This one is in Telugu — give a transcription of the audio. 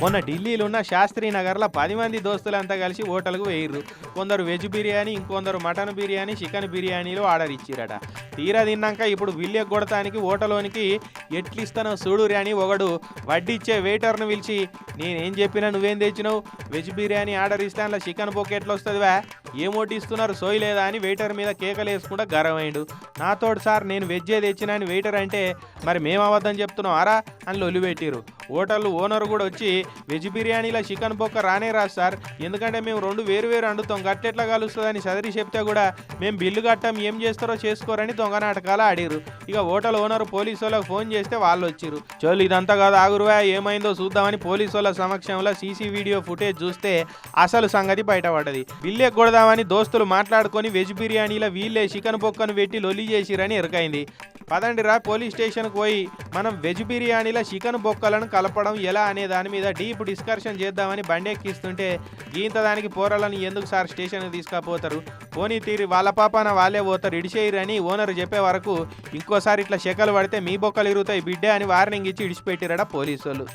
మొన్న ఢిల్లీలో ఉన్న శాస్త్రి నగర్లో 10 మంది దోస్తులంతా కలిసి హోటల్కు వేయిర్రు. కొందరు వెజ్ బిర్యానీ, ఇంకొందరు మటన్ బిర్యానీ, చికెన్ బిర్యానీలు ఆర్డర్ ఇచ్చిరట. తీరా తిన్నాక ఇప్పుడు బిల్లు ఎగ్గొడతానికి హోటల్లోనికి ఎట్లిస్తానో చూడురి అని ఒకడు వడ్డిచ్చే వెయిటర్ను పిలిచి, నేనేం చెప్పినా నువ్వేం తెచ్చినావు, వెజ్ బిర్యానీ ఆర్డర్ ఇస్తే అందులో చికెన్ పొక్క ఎట్లా వస్తుందివా, ఏమోటి ఇస్తున్నారు సోయి లేదా అని వెయిటర్ మీద కేకలు వేసుకుంటా గరమైండు. నాతోడు సార్ నేను వెజ్జే తెచ్చినా అని వెయిటర్ అంటే, మరి మేము అబద్ధం చెప్తున్నాం ఆరా అని లొల్లి పెట్టిరు. హోటల్ ఓనర్ కూడా వచ్చి, వెజ్ బిర్యానీలో చికెన్ బొక్క రానే రాదు సార్, ఎందుకంటే మేము రెండు వేరు వేరు వండుతాం, గట్టెట్లా కలుస్తుందని సదరి చెప్తే కూడా మేము బిల్లు కట్టాం, ఏం చేస్తారో చేసుకోరని దొంగ నాటకాలు ఆడిరు. ఇక హోటల్ ఓనర్ పోలీసు వాళ్ళకి ఫోన్ చేస్తే వాళ్ళు వచ్చిరు. చోళ్ళు ఇదంతా కాదు ఆగురువా, ఏమైందో చూద్దామని పోలీసు వాళ్ళ సమక్షంలో సీసీ వీడియో ఫుటేజ్ చూస్తే అసలు సంగతి బయటపడ్డది. బిల్లు ఎగ్గొడదామని దోస్తులు మాట్లాడుకొని వెజ్ బిర్యానీలో వీళ్ళే చికెన్ బొక్కను పెట్టి లొల్లి చేసిరని ఎరకైంది. పదండిరా పోలీస్ స్టేషన్కి పోయి మనం వెజ్ బిర్యానీలో చికెన్ బొక్కలను కలపడం ఎలా అనే దాని మీద డీప్ డిస్కషన్ చేద్దామని బండి ఎక్కిస్తుంటే, గీంత దానికి పోరాలని ఎందుకు సార్ స్టేషన్కి తీసుకుపోతారు, పోనీ తీరి వాళ్ళ పాపాన వాళ్ళే పోతారు ఇడిచేయరని ఓనర్ చెప్పే వరకు, ఇంకోసారి ఇట్లా శకలు పడితే మీ బొక్కలు ఇరుగుతాయి బిడ్డే అని వార్నింగ్ ఇచ్చి ఇడిచిపెట్టిరట పోలీసు వాళ్ళు.